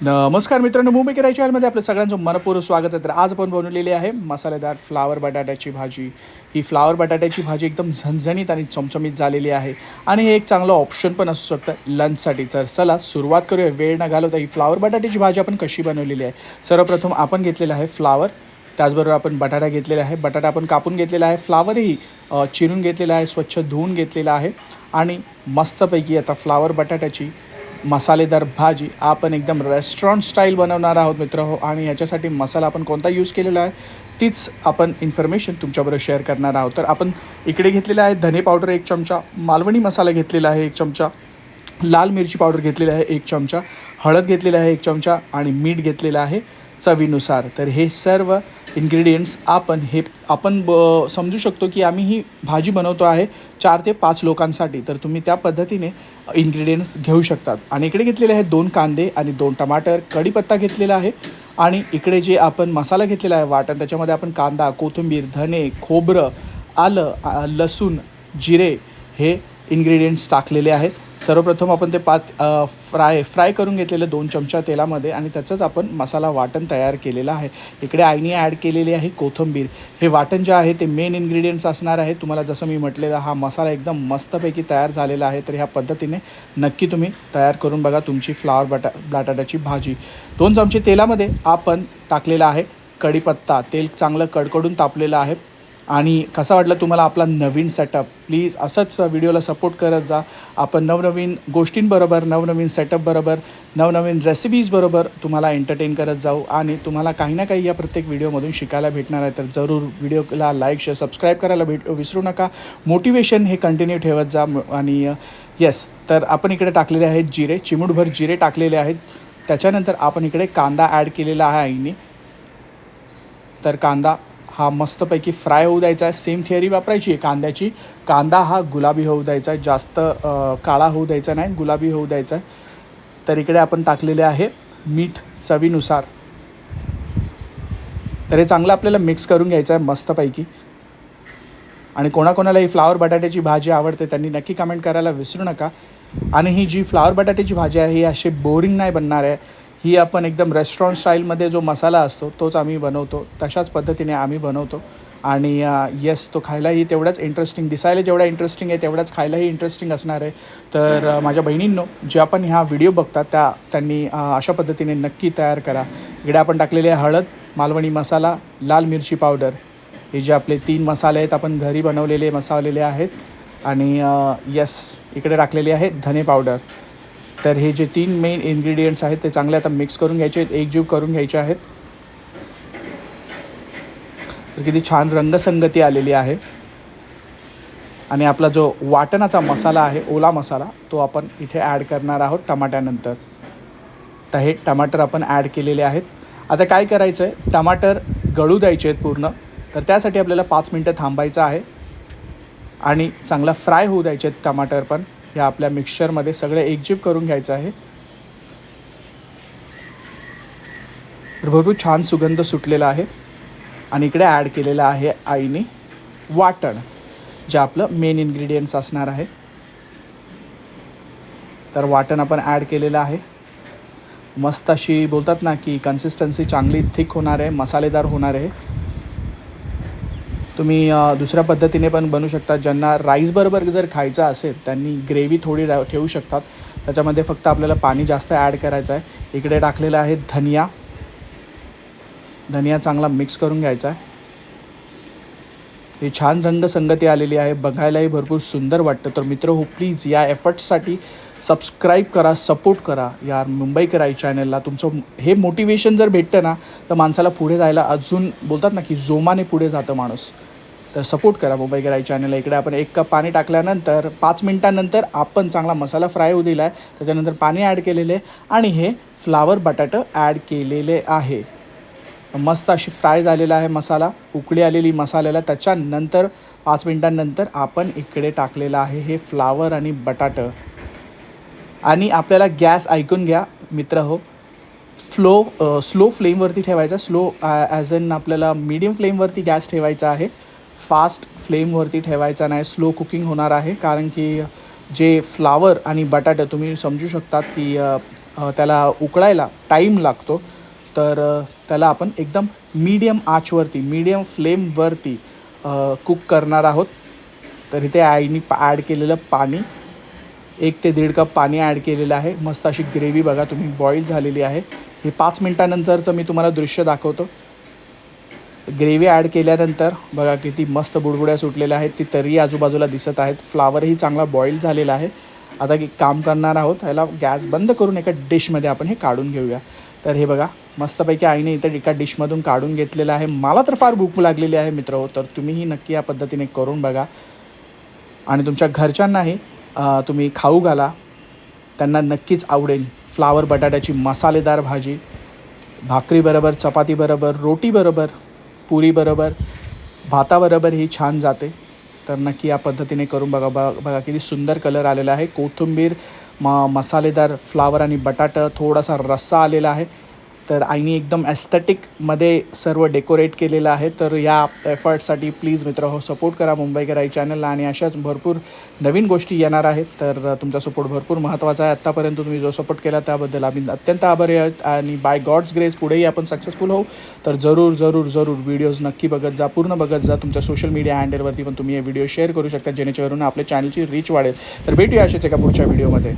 नमस्कार मित्रांनो, मुंबई किराय चॅनलमध्ये आपलं सगळ्यांचं मनपूर्वक स्वागत आहे. तर आज आपण बनवलेली आहे मसालेदार फ्लावर बटाट्याची भाजी. ही फ्लावर बटाट्याची भाजी एकदम झणझणीत आणि चमचमीत झालेली आहे आणि हे एक चांगलं ऑप्शन पण असू शकतं लंचसाठी. तर चला सुरुवात करूया वेळ न घालवता. ही फ्लावर बटाट्याची भाजी आपण कशी बनवलेली आहे. सर्वप्रथम आपण घेतलेलं आहे फ्लावर, त्याचबरोबर आपण बटाटा घेतलेला आहे. बटाटा आपण कापून घेतलेला आहे, फ्लावरही चिरून घेतलेला आहे, स्वच्छ धुवून घेतलेला आहे आणि मस्तपैकी आता फ्लावर बटाट्याची मसालेदार भाजी आपण एकदम रेस्टॉरंट स्टाईल बनवणार आहोत मित्र हो. आणि याच्यासाठी मसाला आपण कोणता यूज केलेला आहे तीच आपण इन्फॉर्मेशन तुमच्याबरोबर शेअर करणार आहोत. तर आपण इकडे घेतलेला आहे धने पावडर 1 चमचा, मालवणी मसाला घेतलेला आहे 1 चमचा, लाल मिरची पावडर घेतलेला आहे 1 चमचा, हळद घेतलेला आहे 1 चमचा आणि मीठ घेतलेलं आहे चवीनुसार. तर हे सर्व इन्ग्रेडियंट्स आपण समजू शकतो की आम्ही ही भाजी बनवतो आहे 4 ते 5 लोकांसाठी. तर तुम्ही त्या पद्धतीने इन्ग्रेडियंट्स घेऊ शकतात. आणि इकडे घेतलेले आहेत 2 कांदे आणि 2 टमाटर, कढीपत्ता घेतलेला आहे आणि इकडे जे आपण मसाला घेतलेला आहे वाटण, त्याच्यामध्ये आपण कांदा, कोथिंबीर, धने, खोबरं, आलं, लसूण, जिरे हे इन्ग्रेडियंट्स टाकलेले आहेत. सर्वप्रथम आपण ते फ्राय करून घेतलेलं 2 चमचा तेलामध्ये आणि त्याचंच आपण मसाला वाटण तयार केलेलं आहे. इकडे आईने ॲड केलेली आहे कोथिंबीर. हे वाटण जे आहे ते मेन इन्ग्रेडियंट्स असणार आहे. तुम्हाला जसं मी म्हटलेलं हा मसाला एकदम मस्तपैकी तयार झालेला आहे. तर ह्या पद्धतीने नक्की तुम्ही तयार करून बघा तुमची फ्लावर बटाट्याची भाजी. 2 चमचे तेलामध्ये आपण टाकलेला आहे कढीपत्ता. तेल चांगलं कडकडून तापलेलं आहे. आणि कसा वाटला तुम्हाला आपला नवीन सेटअप. प्लीज असंच व्हिडिओला सपोर्ट करत जा. आपण नवनवीन गोष्टींबरोबर, नवनवीन सेटअपबरोबर, नवनवीन रेसिपीजबरोबर तुम्हाला एंटरटेन करत जाऊ आणि तुम्हाला काही ना काही या प्रत्येक व्हिडिओमधून शिकायला भेटणार आहे. तर जरूर व्हिडिओला लाईक, शेअर, सबस्क्राईब करायला विसरू नका. मोटिवेशन हे कंटिन्यू ठेवत जा. आणि येस, तर आपण इकडे टाकलेले आहेत जिरे, चिमूटभर जिरे टाकलेले आहेत. त्याच्यानंतर आपण इकडे कांदा ॲड केलेला आहे आईने. तर कांदा हा मस्तपैकी फ्राय होऊ द्यायचा आहे. सेम थिअरी वापरायची आहे कांद्याची. कांदा हा गुलाबी होऊ द्यायचा आहे, जास्त काळा होऊ द्यायचा नाही, गुलाबी होऊ द्यायचा आहे. तर इकडे आपण टाकलेले आहे मीठ चवीनुसार. तर हे चांगलं आपल्याला मिक्स करून घ्यायचं आहे मस्तपैकी. आणि कोणाकोणाला ही फ्लावर बटाट्याची भाजी आवडते त्यांनी नक्की कमेंट करायला विसरू नका. आणि ही जी फ्लावर बटाट्याची भाजी आहे ही अशी बोरिंग नाही बनणार आहे. ही आपण एकदम रेस्टॉरंट स्टाईलमध्ये जो मसाला असतो तोच आम्ही बनवतो, तशाच पद्धतीने आम्ही बनवतो. आणि येस, तो खायलाही तेवढाच इंटरेस्टिंग, दिसायला जेवढा इंटरेस्टिंग आहे तेवढाच खायलाही इंटरेस्टिंग असणार आहे. तर माझ्या बहिणींनो, जे आपण ह्या व्हिडिओ बघतात त्यांनी अशा पद्धतीने नक्की तयार करा. इकडे आपण टाकलेले आहे हळद, मालवणी मसाला, लाल मिरची पावडर. हे जे आपले 3 मसाले आहेत आपण घरी बनवलेले मसालेले आहेत. आणि येस, इकडे टाकलेले आहे धने पावडर. तर हे जे 3 मेन इन्ग्रेडियंट्स आहेत ते चांगले आता मिक्स करून घ्यायचे आहेत, एकजीव करून घ्यायचे आहेत. तर किती छान रंगसंगती आलेली आहे. आणि आपला जो वाटणाचा मसाला आहे, ओला मसाला, तो आपण इथे ॲड करणार आहोत टमाट्यानंतर. तर हे टमाटर आपण ॲड केलेले आहेत. आता काय करायचं आहे, टमाटर गळू द्यायचे आहेत पूर्ण. तर त्यासाठी आपल्याला 5 मिनटं थांबायचं आहे आणि चांगला फ्राय होऊ द्यायचे आहेत टमाटर पण. या आपल्या मिक्सचरमध्ये सगळे एकजीव करून घ्यायचं आहे. तर भरपूर छान सुगंध सुटलेला आहे. आणि इकडे ॲड केलेलं आहे आईने वाटण, जे आपलं मेन इन्ग्रेडियंट्स असणार आहे. तर वाटण आपण ॲड केलेलं आहे. मस्त अशी बोलतात ना की कन्सिस्टन्सी चांगली थिक होणार आहे, मसालेदार होणार आहे. तुम्ही दुसऱ्या पद्धतीने पण बनवू शकता. ज्यांना राईसबरोबर जर खायचं असेल त्यांनी ग्रेव्ही थोडी ठेवू शकतात. त्याच्यामध्ये फक्त आपल्याला पाणी जास्त ॲड करायचं आहे. इकडे टाकलेलं आहे धनिया चांगला मिक्स करून घ्यायचा आहे. ही छान रंगसंगती आलेली आहे, बघायलाही भरपूर सुंदर वाटतं. तर मित्र हो, प्लीज या एफर्ट्ससाठी सबस्क्राईब करा, सपोर्ट करा या मुंबई किराय चॅनलला. तुमचं हे मोटिवेशन जर भेटतं ना तर माणसाला पुढे जायला अजून बोलतात ना की जोमाने पुढे जातं माणूस. तर सपोर्ट करा मुंबई किराय चॅनलला. इकडे आपण 1 कप पाणी टाकल्यानंतर 5 मिनटानंतर आपण चांगला मसाला फ्राय होऊ दिला आहे. त्याच्यानंतर पाणी ॲड केलेले आणि हे फ्लावर बटाटं ॲड केलेले आहे. मस्त अशी फ्राय झालेला आहे मसाला, उकळी आलेली मसाल्याला. त्याच्यानंतर 5 मिनटांनंतर आपण इकडे टाकलेलं आहे हे फ्लावर आणि बटाटं. आणि आपल्याला गॅस ऐकून घ्या मित्र हो, स्लो फ्लेमवरती ठेवायचा. स्लो ॲज इन आपल्याला मीडियम फ्लेमवरती गॅस ठेवायचा आहे. फास्ट फ्लेमवरती ठेवायचा नाही, स्लो कुकिंग होणार आहे. कारण की जे फ्लावर आणि बटाटे तुम्ही समजू शकतात की त्याला उकळायला टाईम लागतो. तर त्याला आपण एकदम मीडियम आचवरती, मीडियम फ्लेमवरती कुक करणार आहोत. तर इथे आईनी ॲड केलेलं पाणी, 1 ते 1.5 कप पाणी ॲड केलेलं आहे. मस्त अशी ग्रेव्ही बघा तुम्ही बॉईल झालेली आहे. हे 5 मिनटानंतरचं मी तुम्हाला दृश्य दाखवतो. ग्रेव्ही ॲड केल्यानंतर बघा किती मस्त बुडबुड्या सुटलेल्या आहेत. ती तरी आजूबाजूला दिसत आहेत. फ्लावरही चांगला बॉईल झालेला आहे. आता एक काम करणार आहोत, ह्याला गॅस बंद करून एका डिशमध्ये आपण हे काढून घेऊया. तर हे बघा मस्तपैकी आईने इथं एका डिशमधून काढून घेतलेलं आहे. मला तर फार भूक लागलेली आहे मित्र, तर तुम्हीही नक्की या पद्धतीने करून बघा आणि तुमच्या घरच्यांनाही तुम्ही खाऊ घाला. त्यांना नक्कीच आवडेल. फ्लावर बटाट्याची मसालेदार भाजी भाकरीबरोबर, चपातीबरोबर, रोटीबरोबर, पुरीबरोबर, भाताबरोबर ही छान जाते. तर नक्की या पद्धतीने करून बघा. बघा किती सुंदर कलर आलेला आहे. कोथिंबीर, मसालेदार फ्लावर आणि बटाटा, थोडासा रस्सा आलेला आहे. तर आईने एकदम ॲस्थेटिकमध्ये सर्व डेकोरेट केलेलं आहे. तर या एफर्टसाठी प्लीज मित्र सपोर्ट करा मुंबईकर आई चॅनलला आणि अशाच भरपूर नवीन गोष्टी येणार आहेत. तर तुमचा सपोर्ट भरपूर महत्त्वाचा आहे. आत्तापर्यंत तुम्ही जो सपोर्ट केला त्याबद्दल आम्ही अत्यंत आभारी आहोत आणि बाय गॉड्स ग्रेस पुढेही आपण सक्सेसफुल होऊ. तर जरूर जरूर जरूर व्हिडिओज नक्की बघत जा, पूर्ण बघत जा. तुमच्या सोशल मीडिया हँडलवरती पण तुम्ही हे व्हिडिओ शेअर करू शकता, जेणेकरून आपल्या चॅनलची रीच वाढेल. तर भेटूया अशाच एका पुढच्या व्हिडिओमध्ये.